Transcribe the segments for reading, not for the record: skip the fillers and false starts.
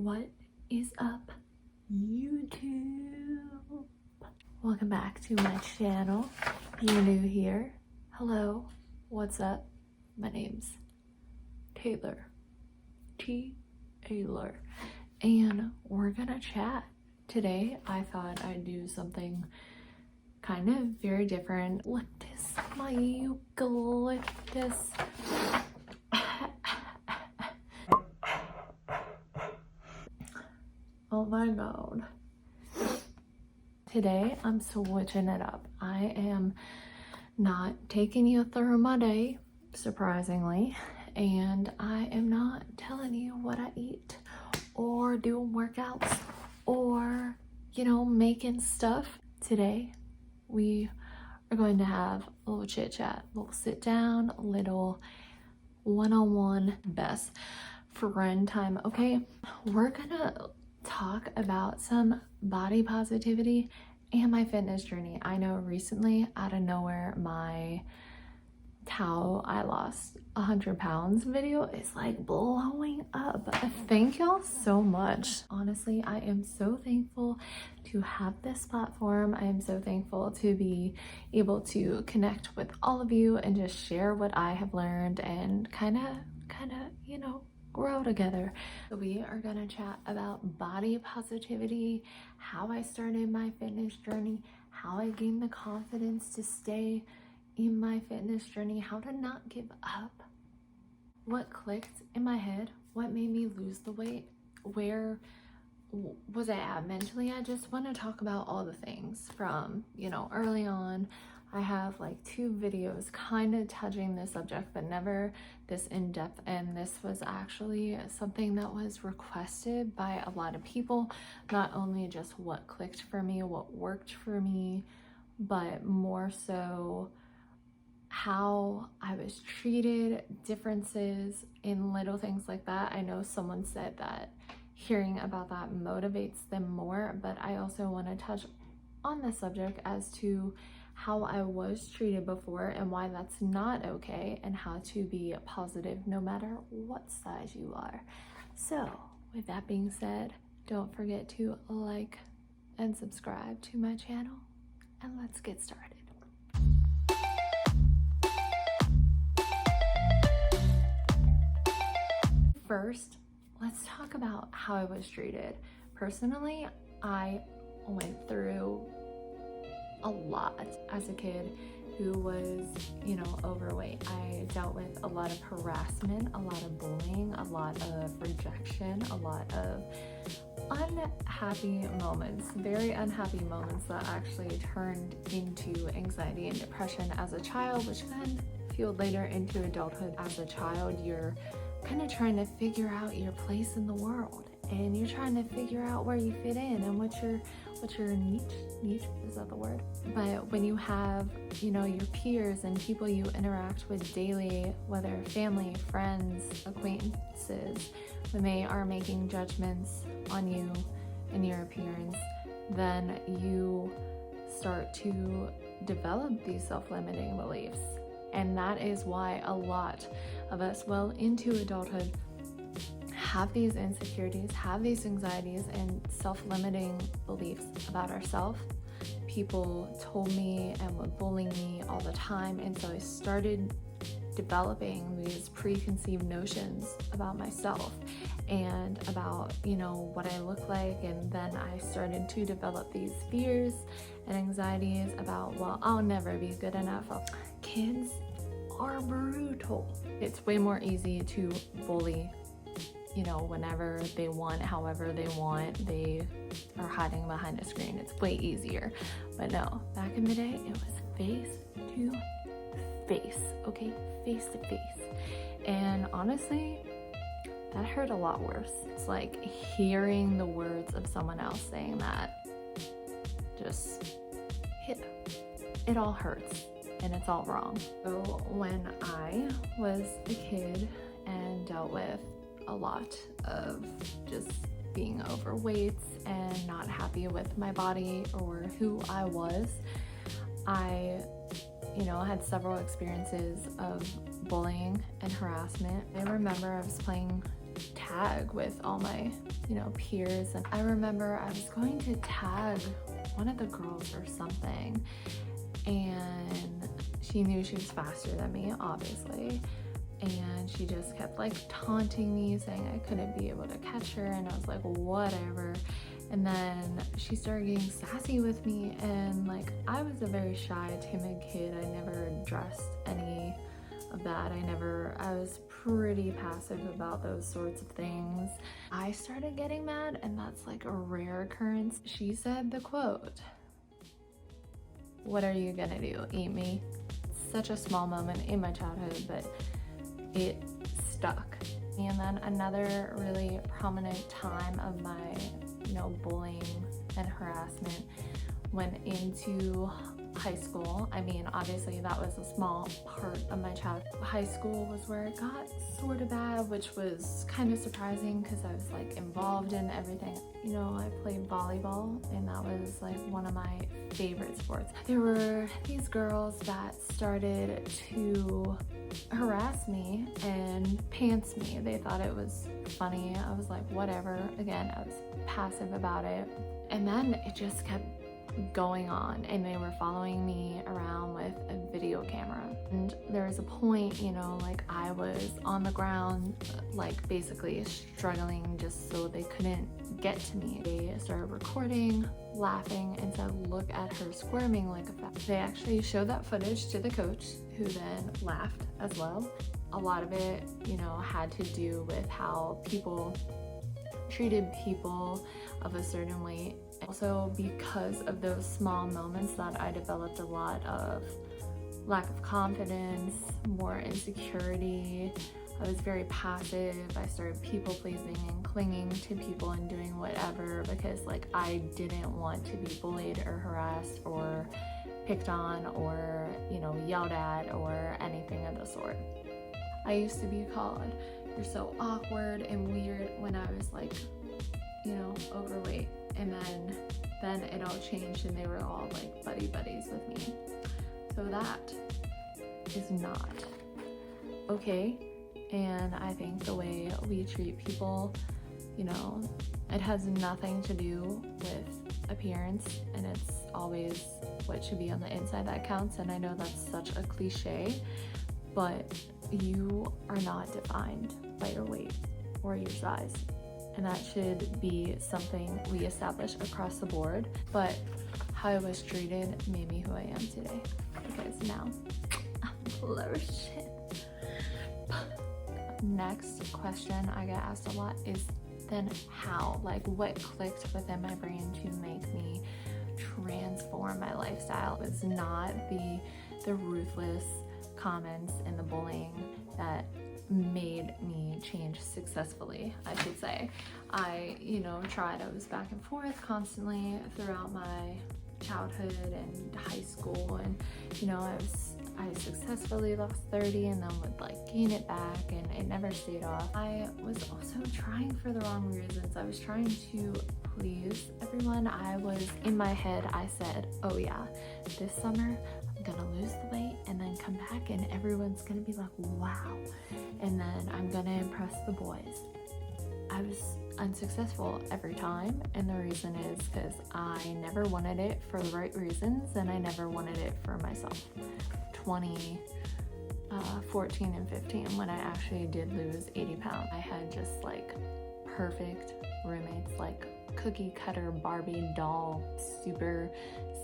What is up, YouTube? Welcome back to my channel. If you're new here, hello, what's up? My name's Taylor, Taylor, and we're gonna chat. Today I thought I'd do something kind of very different. Eucalyptus, my eucalyptus. Oh my god. Today I'm switching it up. I am not taking you through my day, surprisingly, and I am not telling you what I eat or doing workouts or, making stuff. Today we are going to have a little chit chat, a little sit down, a little one-on-one best friend time, okay? We're gonna talk about some body positivity and my fitness journey. I know recently, out of nowhere, my how I lost 100 pounds video is like blowing up. Thank y'all so much. Honestly, I am so thankful to have this platform. I am so thankful to be able to connect with all of you and just share what I have learned and kind of, grow together. So we are gonna chat about body positivity, how I started my fitness journey, how I gained the confidence to stay in my fitness journey, how to not give up, what clicked in my head, what made me lose the weight, where was I at mentally. I just want to talk about all the things from, early on. I have like 2 videos kind of touching this subject, but never this in depth. And this was actually something that was requested by a lot of people, not only just what clicked for me, what worked for me, but more so how I was treated, differences in little things like that. I know someone said that hearing about that motivates them more, but I also want to touch on the subject as to how I was treated before and why that's not okay, and how to be positive no matter what size you are. So with that being said, don't forget to like and subscribe to my channel, and let's get started. First, let's talk about how I was treated. Personally, I went through a lot as a kid who was, overweight. I dealt with a lot of harassment, a lot of bullying, a lot of rejection, a lot of unhappy moments, very unhappy moments that actually turned into anxiety and depression as a child, which then fueled later into adulthood. As a child, you're kind of trying to figure out your place in the world, and you're trying to figure out where you fit in and what's your niche, is that the word? But when you have, your peers and people you interact with daily, whether family, friends, acquaintances, when they are making judgments on you and your appearance, then you start to develop these self-limiting beliefs. And that is why a lot of us well into adulthood have these insecurities, have these anxieties and self-limiting beliefs about ourselves. People told me and would bully me all the time, and so I started developing these preconceived notions about myself and about, what I look like. And then I started to develop these fears and anxieties about, well, I'll never be good enough. Kids are brutal. It's way more easy to bully, whenever they want, however they want. They are hiding behind a screen. It's way easier. But no, back in the day, it was face to face, okay? Face to face. And honestly, that hurt a lot worse. It's like hearing the words of someone else saying that just hit. It all hurts and it's all wrong. So when I was a kid and dealt with a lot of just being overweight and not happy with my body or who I was, I had several experiences of bullying and harassment. I remember I was playing tag with all my, peers. And I remember I was going to tag one of the girls or something, and she knew she was faster than me, obviously. And she just kept like taunting me, saying I couldn't be able to catch her, and I was like, whatever. And then she started getting sassy with me, and like, I was a very shy, timid kid. I never addressed any of that. I was pretty passive about those sorts of things. I started getting mad, and that's like a rare occurrence. She said the quote, "What are you gonna do, eat me?" Such a small moment in my childhood, but it stuck. And then another really prominent time of my, bullying and harassment went into high school. I mean, obviously that was a small part of my childhood. High school was where it got sort of bad, which was kind of surprising because I was like involved in everything. I played volleyball, and that was like one of my favorite sports. There were these girls that started to harass me and pants me. They thought it was funny. I was like, whatever. Again, I was passive about it. And then it just kept going on, and they were following me around with a video camera. And there was a point, like I was on the ground, like basically struggling just so they couldn't get to me. They started recording, laughing, and said, "Look at her squirming like a fat." They actually showed that footage to the coach, who then laughed as well. A lot of it, had to do with how people treated people of a certain weight. Also, because of those small moments, that I developed a lot of lack of confidence, more insecurity. I was very passive. I started people pleasing and clinging to people and doing whatever because like I didn't want to be bullied or harassed or picked on or, yelled at or anything of the sort. I used to be called, "You're so awkward and weird," when I was like, overweight. And then it all changed, and they were all like buddies with me. So that is not okay. And I think the way we treat people, it has nothing to do with appearance, and it's always what should be on the inside that counts. And I know that's such a cliche, but you are not defined by your weight or your size. And that should be something we establish across the board. But how I was treated made me who I am today, because now I'm flourishing. Next question I get asked a lot is, then how? Like, what clicked within my brain to make me transform my lifestyle? It's not the ruthless comments and the bullying that made me change successfully, I should say. I, tried. I was back and forth constantly throughout my childhood and high school, and I successfully lost 30 and then would like gain it back, and it never stayed off. I was also trying for the wrong reasons. I was trying to please everyone. In my head, I said, oh yeah, this summer I'm gonna lose the weight and then come back and everyone's gonna be like, wow, and then I'm gonna impress the boys. I was unsuccessful every time, and the reason is because I never wanted it for the right reasons, and I never wanted it for myself. 14 and 15, when I actually did lose 80 pounds, I had just like perfect roommates, like cookie cutter Barbie doll, super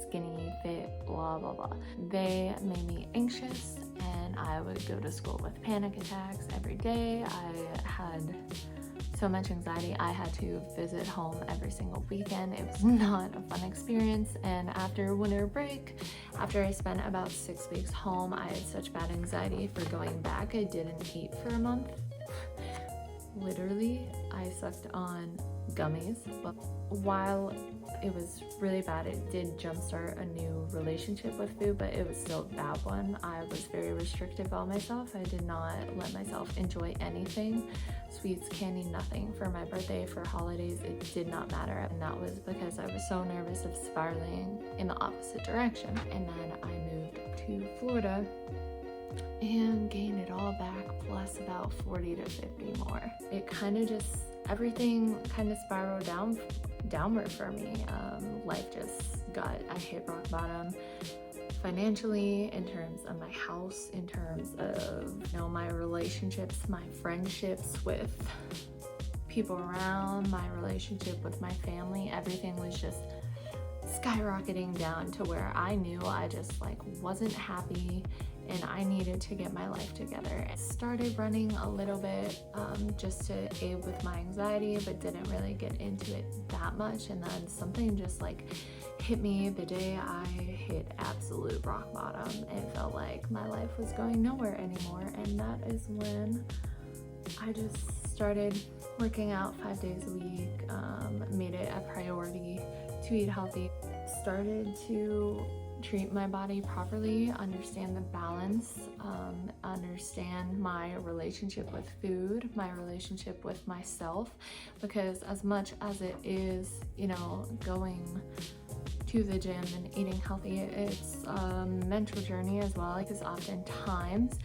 skinny, fit, blah blah blah. They made me anxious, and I would go to school with panic attacks every day. I had so much anxiety. I had to visit home every single weekend. It was not a fun experience. And after winter break, after I spent about 6 weeks home, I had such bad anxiety for going back. I didn't eat for a month. Literally, I sucked on gummies. But while it was really bad, it did jumpstart a new relationship with food, but it was still a bad one. I was very restrictive on myself. I did not let myself enjoy anything. Sweets, candy, nothing. For my birthday, for holidays, it did not matter. And that was because I was so nervous of spiraling in the opposite direction. And then I moved to Florida, and gained it all back plus about 40 to 50 more. It kind of just, everything kind of spiraled downward for me. Life just I hit rock bottom financially, in terms of my house, in terms of, my relationships, my friendships with people around, my relationship with my family. Everything was just skyrocketing down to where I knew I just wasn't happy and I needed to get my life together. I started running a little bit just to aid with my anxiety, but didn't really get into it that much. And then something just hit me the day I hit absolute rock bottom. It felt like my life was going nowhere anymore, and that is when I just started working out 5 days a week, made it a priority to eat healthy, started to treat my body properly, understand the balance, understand my relationship with food, my relationship with myself, because as much as it is, going to the gym and eating healthy, it's a mental journey as well, because oftentimes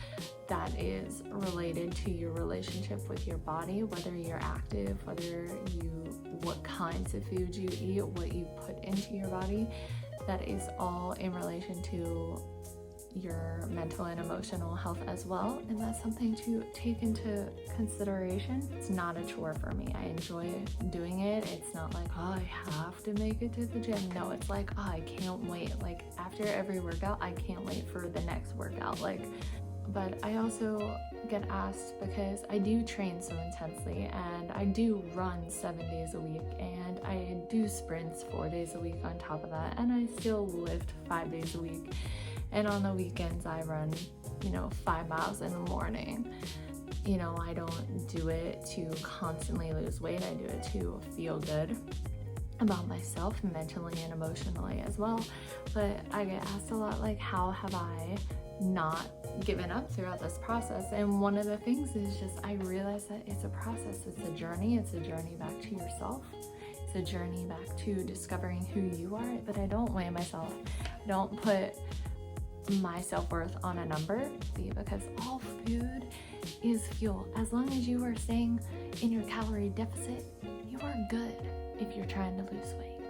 that is related to your relationship with your body, whether you're active, what kinds of foods you eat, what you put into your body. That is all in relation to your mental and emotional health as well, and that's something to take into consideration. It's not a chore for me. I enjoy doing it. It's not like, oh, I have to make it to the gym. No, it's like, oh, I can't wait. After every workout, I can't wait for the next workout. But I also get asked, because I do train so intensely, and I do run 7 days a week, and I do sprints 4 days a week on top of that, and I still lift 5 days a week. And on the weekends, I run, 5 miles in the morning. I don't do it to constantly lose weight. I do it to feel good about myself mentally and emotionally as well. But I get asked a lot, how have I not given up throughout this process? And one of the things is just, I realize that it's a process. It's a journey back to yourself. It's a journey back to discovering who you are. But I don't weigh myself. I don't put my self-worth on a number, because all food is fuel. As long as you are staying in your calorie deficit, you are good if you're trying to lose weight.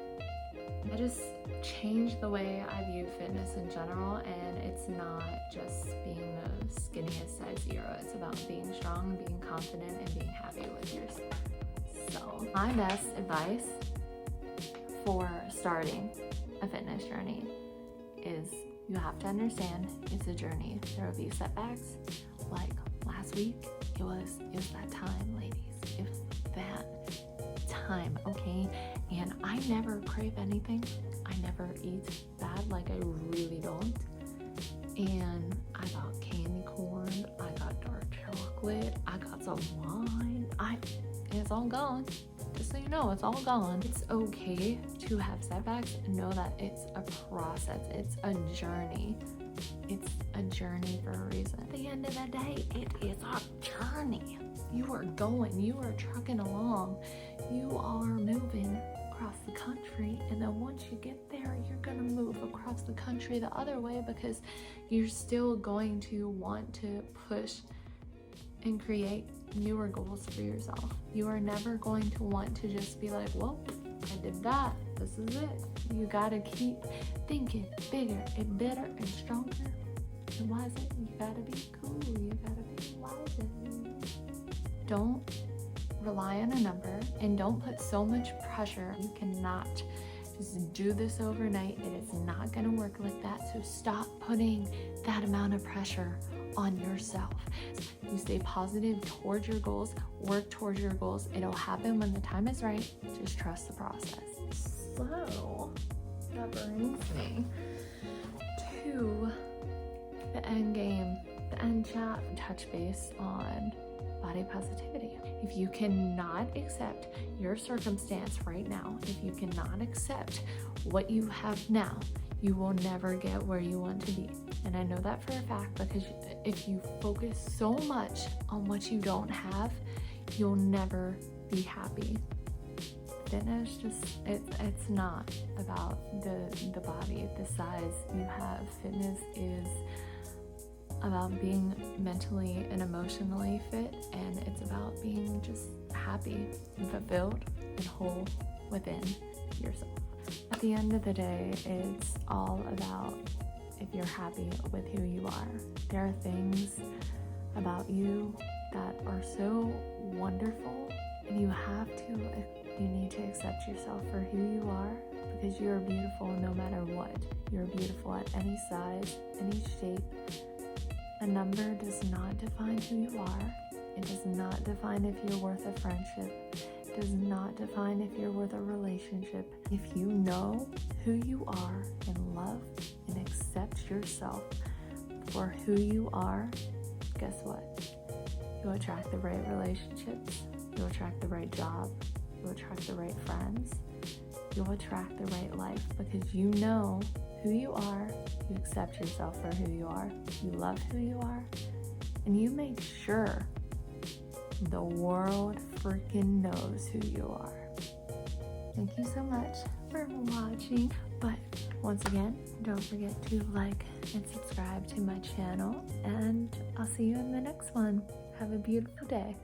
I just changed the way I view fitness in general, and it's not just being the skinniest size 0. It's about being strong, being confident, and being happy with yourself. So my best advice for starting a fitness journey is, you have to understand it's a journey. There will be setbacks. Like last week, it was that time, ladies. It was that time, okay? And I never crave anything. I never eat bad, I really don't. And I got candy corn, I got dark chocolate, I got some wine. It's all gone. Just so you know, it's all gone. It's okay to have setbacks. Know that it's a process. It's a journey. It's a journey for a reason. At the end of the day, it is a journey. You are going, you are trucking along, you are moving across the country, and then once you get there, you're gonna move across the country the other way, because you're still going to want to push and create newer goals for yourself. You are never going to want to just be like, well, I did that, this is it. You gotta keep thinking bigger and better and stronger and wiser. You gotta be cool, you gotta be wiser. Don't rely on a number, and don't put so much pressure. You cannot just do this overnight. It is not gonna work like that. So stop putting that amount of pressure on yourself. You stay positive towards your goals, work towards your goals. It'll happen when the time is right. Just trust the process. So that brings me to the end game, the end chat, touch base on body positivity. If you cannot accept your circumstance right now, if you cannot accept what you have now, you will never get where you want to be. And I know that for a fact, because if you focus so much on what you don't have, you'll never be happy. Fitness it's not about the body, the size you have. Fitness is about being mentally and emotionally fit, and it's about being just happy and fulfilled and whole within yourself. At the end of the day, it's all about if you're happy with who you are. There are things about you that are so wonderful, and you need to accept yourself for who you are, because you are beautiful no matter what. You're beautiful at any size, any shape. A number does not define who you are. It does not define if you're worth a friendship. It does not define if you're worth a relationship. If you know who you are and love and accept yourself for who you are, guess what? You'll attract the right relationships. You'll attract the right job. You'll attract the right friends. You'll attract the right life, because you know who you are, you accept yourself for who you are, you love who you are, and you make sure the world freaking knows who you are. Thank you so much for watching. But once again, don't forget to like and subscribe to my channel, and I'll see you in the next one. Have a beautiful day.